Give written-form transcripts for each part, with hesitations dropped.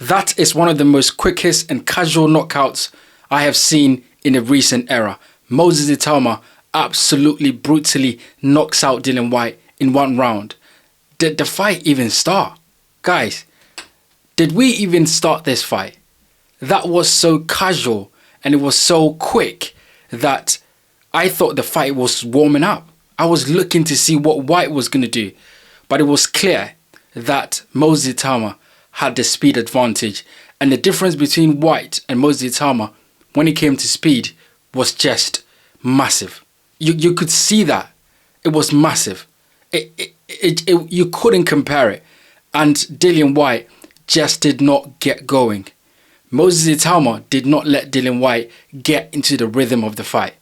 That is one of the most quickest and casual knockouts I have seen in a recent era. Moses Itauma absolutely brutally knocks out Dillian Whyte in 1 round. Did the fight even start? Guys, did we even start this fight? That was so casual and it was so quick that I thought the fight was warming up. I was looking to see what Whyte was going to do, but it was clear that Moses Itauma had the speed advantage, and the difference between Whyte and Moses Itauma when it came to speed was just massive. You could see that. It was massive. You couldn't compare it. And Dillian Whyte just did not get going. Moses Itauma did not let Dillian Whyte get into the rhythm of the fight.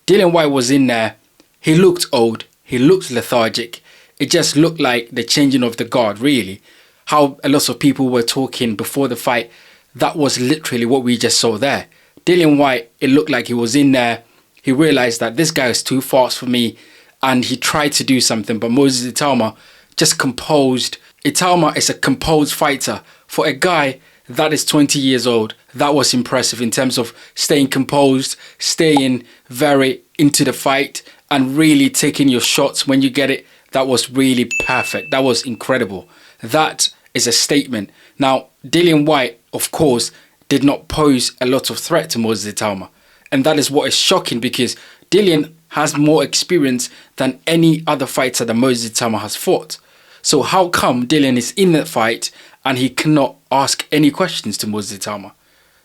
Dillian Whyte was in there. He looked old. He looked lethargic. It just looked like the changing of the guard, really. How a lot of people were talking before the fight, that was literally what we just saw there. Dillian Whyte, it looked like he was in there. He realized that this guy is too fast for me, and he tried to do something, but Moses Itauma just composed. Itauma is a composed fighter. For a guy that is 20 years old, that was impressive in terms of staying composed, staying very into the fight, and really taking your shots when you get it. That was really perfect. That was incredible. That is a statement. Now, Dillian Whyte, of course, did not pose a lot of threat to Moses Itauma. And that is what is shocking, because Dillian has more experience than any other fighter that Moses Itauma has fought. So how come Dillian is in that fight and he cannot ask any questions to Moses Itauma?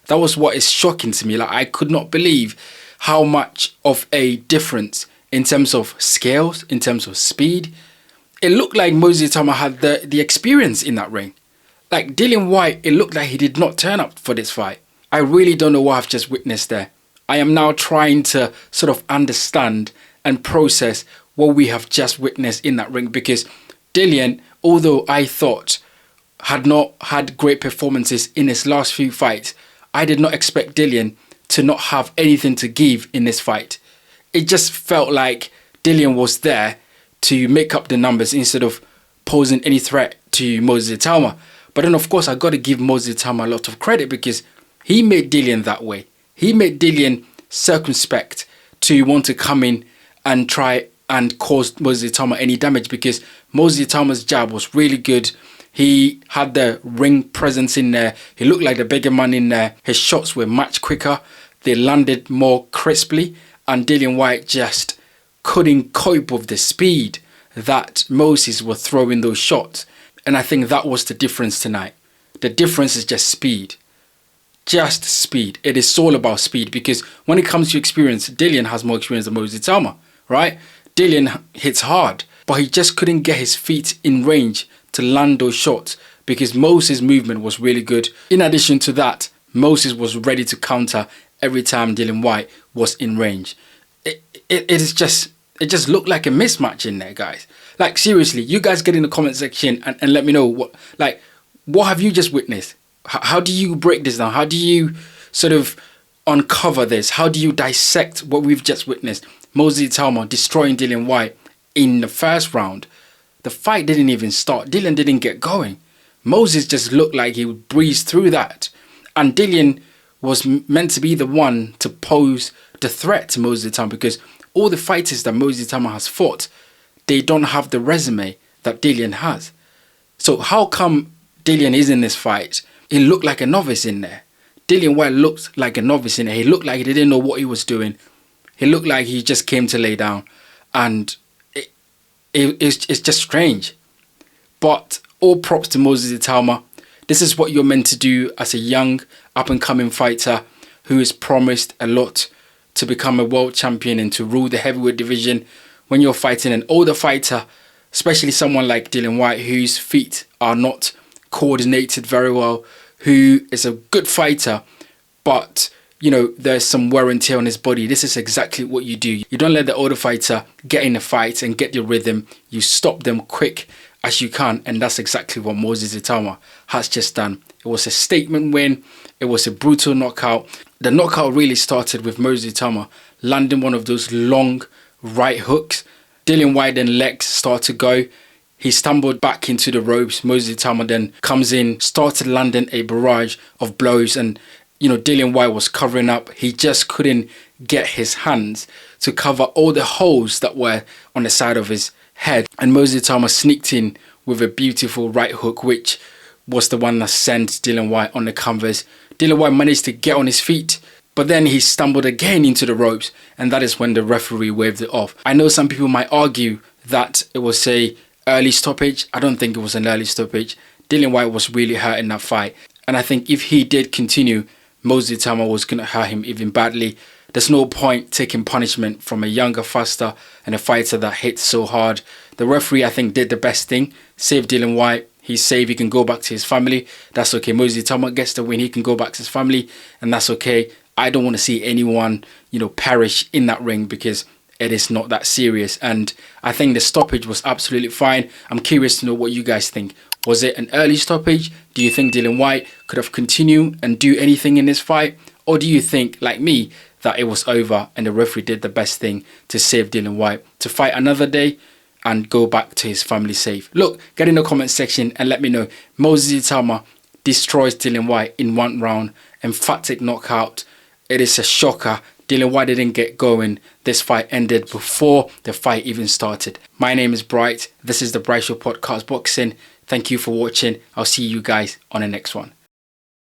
That was what is shocking to me. Like, I could not believe how much of a difference in terms of scales, in terms of speed. It looked like Moses Itauma had the experience in that ring. Like Dillian Whyte, it looked like he did not turn up for this fight. I really don't know what I've just witnessed there. I am now trying to sort of understand and process what we have just witnessed in that ring, because Dillian, although I thought had not had great performances in his last few fights, I did not expect Dillian to not have anything to give in this fight. It just felt like Dillian was there to make up the numbers instead of posing any threat to Moses Itauma. But then, of course, I got to give Moses Itauma a lot of credit, because he made Dillian that way. He made Dillian circumspect to want to come in and try and cause Moses Itauma any damage, because Moses Itauma's jab was really good. He had the ring presence in there. He looked like the bigger man in there. His shots were much quicker. They landed more crisply. And Dillian Whyte just couldn't cope with the speed that Moses was throwing those shots. And I think that was the difference tonight. The difference is just speed. Just speed. It is all about speed, because when it comes to experience, Dillian has more experience than Moses Itauma, right? Dillian hits hard, but he just couldn't get his feet in range to land those shots, because Moses' movement was really good. In addition to that, Moses was ready to counter every time Dillian Whyte was in range. It just looked like a mismatch in there, guys. Like, seriously, you guys get in the comment section and let me know what have you just witnessed? How do you break this down? How do you sort of uncover this? How do you dissect what we've just witnessed? Moses Itauma destroying Dillian Whyte in the first round. The fight didn't even start. Dillian didn't get going. Moses just looked like he would breeze through that. And Dillian was meant to be the one to pose the threat to Moses Itauma, because all the fighters that Moses Itauma has fought, they don't have the resume that Dillian has. So how come Dillian is in this fight? He looked like a novice in there. Dillian Whyte looked like a novice in there. He looked like he didn't know what he was doing. He looked like he just came to lay down. And it's just strange. But all props to Moses Itauma. This is what you're meant to do as a young, up-and-coming fighter who is promised a lot to become a world champion and to rule the heavyweight division. When you're fighting an older fighter, especially someone like Dillian Whyte, whose feet are not coordinated very well, who is a good fighter, but you know, there's some wear and tear on his body. This is exactly what you do. You don't let the older fighter get in a fight and get your rhythm. You stop them quick as you can, and that's exactly what Moses Itauma has just done. It was a statement win. It was a brutal knockout. The knockout really started with Moses Itauma landing one of those long right hooks. Dillian Whyte then legs start to go. He stumbled back into the ropes. Moses Itauma then comes in, started landing a barrage of blows, and Dillian Whyte was covering up. He just couldn't get his hands to cover all the holes that were on the side of his head. And Moses Itauma sneaked in with a beautiful right hook, which was the one that sent Dillian Whyte on the canvas. Dillian Whyte managed to get on his feet, but then he stumbled again into the ropes, and that is when the referee waved it off. I know some people might argue that it was a early stoppage. I don't think it was an early stoppage. Dillian Whyte was really hurt in that fight, and I think if he did continue, Moses Itauma was going to hurt him even badly. There's no point taking punishment from a younger, faster, and a fighter that hits so hard. The referee, I think, did the best thing. Saved Dillian Whyte. He's safe. He can go back to his family. That's okay. Moses Itauma gets the win. He can go back to his family, and that's okay. I don't want to see anyone, perish in that ring, because it is not that serious. And I think the stoppage was absolutely fine. I'm curious to know what you guys think. Was it an early stoppage? Do you think Dillian Whyte could have continued and do anything in this fight? Or do you think, like me, that it was over and the referee did the best thing to save Dillian Whyte to fight another day and go back to his family safe? Look, get in the comment section and let me know. Moses Itauma destroys Dillian Whyte in 1 round. Emphatic knockout. It is a shocker. Dillian Whyte didn't get going. This fight ended before the fight even started. My name is Bright. This is the Bright Show Podcast Boxing. Thank you for watching. I'll see you guys on the next one.